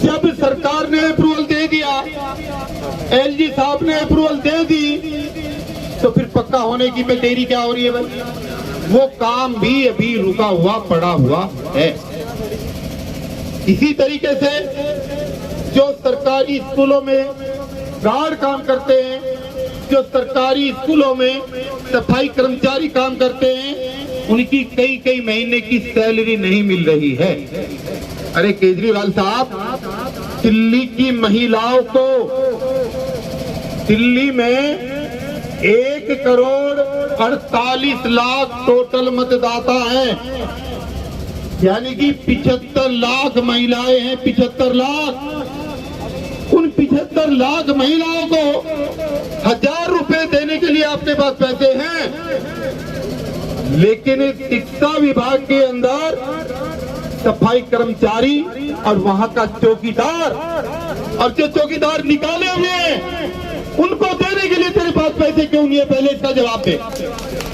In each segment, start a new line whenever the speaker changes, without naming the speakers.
जब सरकार ने अप्रूवल दे दिया, एलजी साहब ने अप्रूवल दे दी, तो फिर पक्का होने की में देरी क्या हो रही है भाई? वो काम भी अभी रुका हुआ पड़ा हुआ है। इसी तरीके से जो सरकारी स्कूलों में गार्ड काम करते हैं, जो सरकारी स्कूलों में सफाई कर्मचारी काम करते हैं, उनकी कई कई महीने की सैलरी नहीं मिल रही है। अरे केजरीवाल साहब, दिल्ली की महिलाओं को, दिल्ली में 1,48,00,000 टोटल मतदाता हैं, यानी कि 75 लाख महिलाएं हैं। 75 लाख, उन 75 लाख महिलाओं को 1,000 रुपए देने के लिए आपके पास पैसे हैं, लेकिन शिक्षा विभाग के अंदर सफाई कर्मचारी और वहां का चौकीदार, और जो चौकीदार निकाले हुए हैं, उनको देने के लिए तेरे पास पैसे क्यों नहीं है? पहले इसका जवाब दे।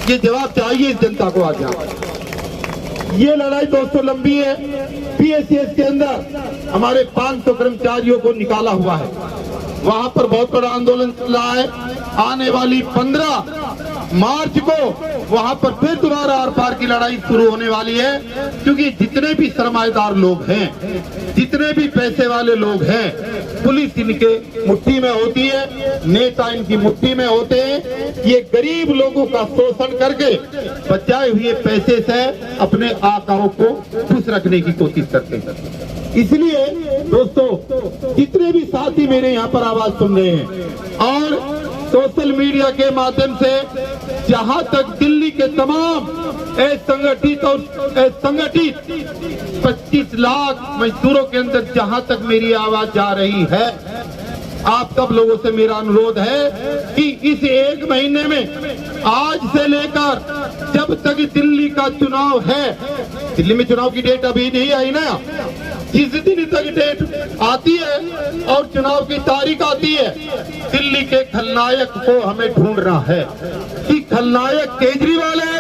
ये जवाब चाहिए इस जनता को आज। ये लड़ाई दोस्तों लंबी है। पीएससीएस के अंदर हमारे 500 कर्मचारियों को निकाला हुआ है, वहां पर बहुत बड़ा आंदोलन चल रहा है। आने वाली 15 मार्च को वहां पर फिर दोबारा आर पार की लड़ाई शुरू होने वाली है, क्योंकि जितने भी सरमाएदार लोग हैं, जितने भी पैसे वाले लोग हैं, पुलिस इनके मुट्ठी में होती है, नेता इनकी मुट्ठी में होते हैं। ये गरीब लोगों का शोषण करके बचाए हुए पैसे से अपने आकाओं को खुश रखने की कोशिश करते हैं। इसलिए दोस्तों, जितने भी साथी मेरे यहाँ पर आवाज सुन रहे हैं और सोशल मीडिया के माध्यम से जहां तक दिल्ली के तमाम असंगठित और संगठित 25 लाख मजदूरों के अंदर जहां तक मेरी आवाज जा रही है, आप सब लोगों से मेरा अनुरोध है कि इस 1 महीने में आज से लेकर जब तक दिल्ली का चुनाव है, दिल्ली में चुनाव की डेट अभी नहीं आई ना, जिस दिन तक डेट आती है और चुनाव की तारीख आती है, दिल्ली के खलनायक को हमें ढूंढना है कि खलनायक केजरीवाल है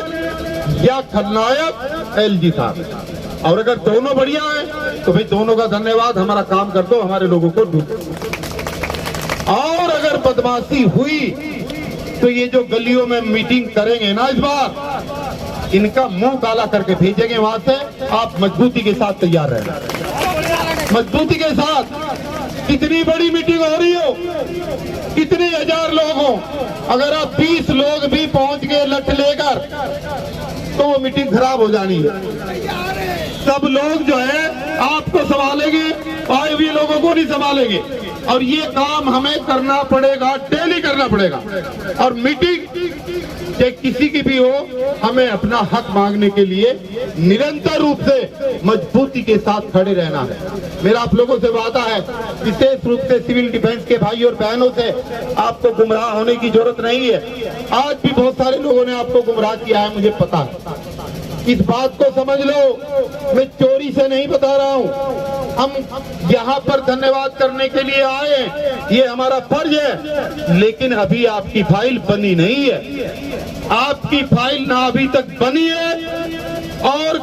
या खलनायक एलजी साहब। और अगर दोनों बढ़िया हैं तो भाई दोनों का धन्यवाद, हमारा काम कर दो, हमारे लोगों को ढूंढो। और अगर बदमाशी हुई तो ये जो गलियों में मीटिंग करेंगे ना इस बार, इनका मुंह काला करके भेजेंगे वहां से। आप मजबूती के साथ तैयार रहना, मजबूती के साथ। कितनी बड़ी मीटिंग हो रही हो, कितने 1000 लोग हो, अगर आप 20 लोग भी पहुंच गए लठ लेकर तो वो मीटिंग खराब हो जानी है। सब लोग जो है आपको संभालेंगे, आए हुए लोगों को नहीं संभालेंगे। और ये काम हमें करना पड़ेगा, डेली करना पड़ेगा। और मीटिंग चाहे किसी की भी हो, हमें अपना हक मांगने के लिए निरंतर रूप से मजबूती के साथ खड़े रहना है। मेरा आप लोगों से वादा है, विशेष रूप से सिविल डिफेंस के भाई और बहनों से, आपको गुमराह होने की जरूरत नहीं है। आज भी बहुत सारे लोगों ने आपको गुमराह किया है, मुझे पता है। इस बात को समझ लो, मैं चोरी से नहीं बता रहा हूँ। हम यहाँ पर धन्यवाद करने के लिए आए, ये हमारा फर्ज है, लेकिन अभी आपकी फाइल बनी नहीं है। आपकी फाइल ना अभी तक बनी है, और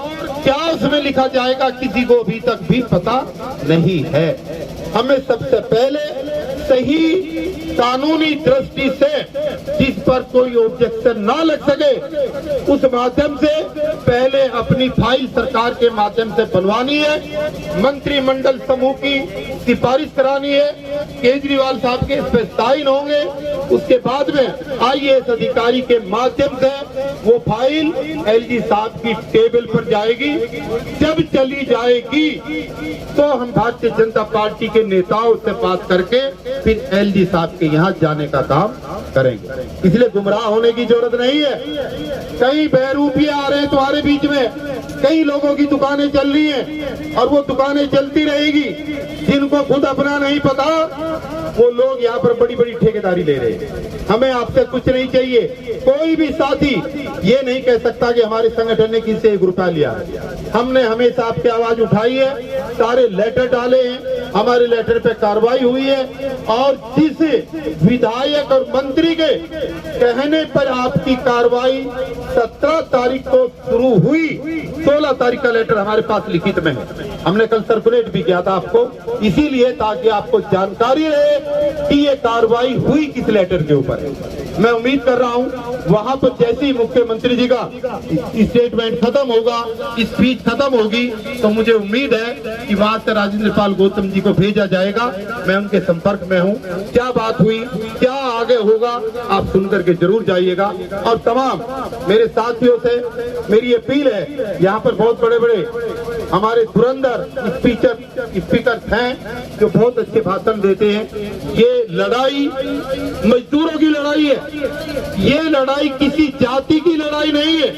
क्या उसमें लिखा जाएगा किसी को अभी तक भी पता नहीं है। हमें सबसे पहले सही कानूनी दृष्टि से, जिस पर कोई ऑब्जेक्शन ना लग सके, उस माध्यम से पहले अपनी फाइल सरकार के माध्यम से बनवानी है, मंत्रिमंडल समूह की सिफारिश करानी है, केजरीवाल साहब के इस पे साइन होंगे, उसके बाद में आईएएस अधिकारी के माध्यम से वो फाइल एलजी साहब की टेबल पर जाएगी। जब चली जाएगी तो हम भारतीय जनता पार्टी के नेताओं से बात करके फिर एलजी साहब के यहाँ जाने का काम करेंगे। इसलिए गुमराह होने की जरूरत नहीं है। कई बहरूपी आ रहे हैं तुम्हारे बीच में, कई लोगों की दुकानें चल रही हैं और वो दुकानें चलती रहेगी। जिनको खुद अपना नहीं पता, वो लोग यहाँ पर बड़ी बड़ी ठेकेदारी ले रहे हैं। हमें आपसे कुछ नहीं चाहिए। कोई भी साथी ये नहीं कह सकता कि हमारे संगठन ने किसी से 1 रुपया लिया। हमने हमेशा आपकी आवाज उठाई है, सारे लेटर डाले हैं, हमारे लेटर पे कार्रवाई हुई है और जिस विधायक और मंत्री के कहने पर आपकी कार्रवाई 17 तारीख को शुरू हुई, 16 तारीख का लेटर हमारे पास लिखित में है। हमने कल सर्कुलेट भी किया था आपको, इसीलिए ताकि आपको जानकारी रहे कि ये कार्रवाई हुई किस लेटर के ऊपर है। मैं उम्मीद कर रहा हूं वहां पर जैसे ही मुख्यमंत्री जी का स्टेटमेंट खत्म होगा, स्पीच खत्म होगी, तो मुझे उम्मीद है कि वहां से राजेंद्र पाल गौतम जी को भेजा जाएगा। मैं उनके संपर्क में हूं, क्या बात हुई, क्या आगे होगा, आप सुनकर के जरूर जाइएगा। और तमाम मेरे साथियों से मेरी अपील है, यहाँ पर बहुत बड़े बड़े हमारे धुरंधर स्पीकर हैं जो बहुत अच्छे भाषण देते हैं। ये लड़ाई मजदूरों की लड़ाई है, ये लड़ाई किसी जाति की लड़ाई नहीं है,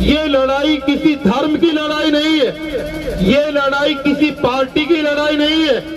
ये लड़ाई किसी धर्म की लड़ाई नहीं है, ये लड़ाई किसी पार्टी की लड़ाई नहीं है।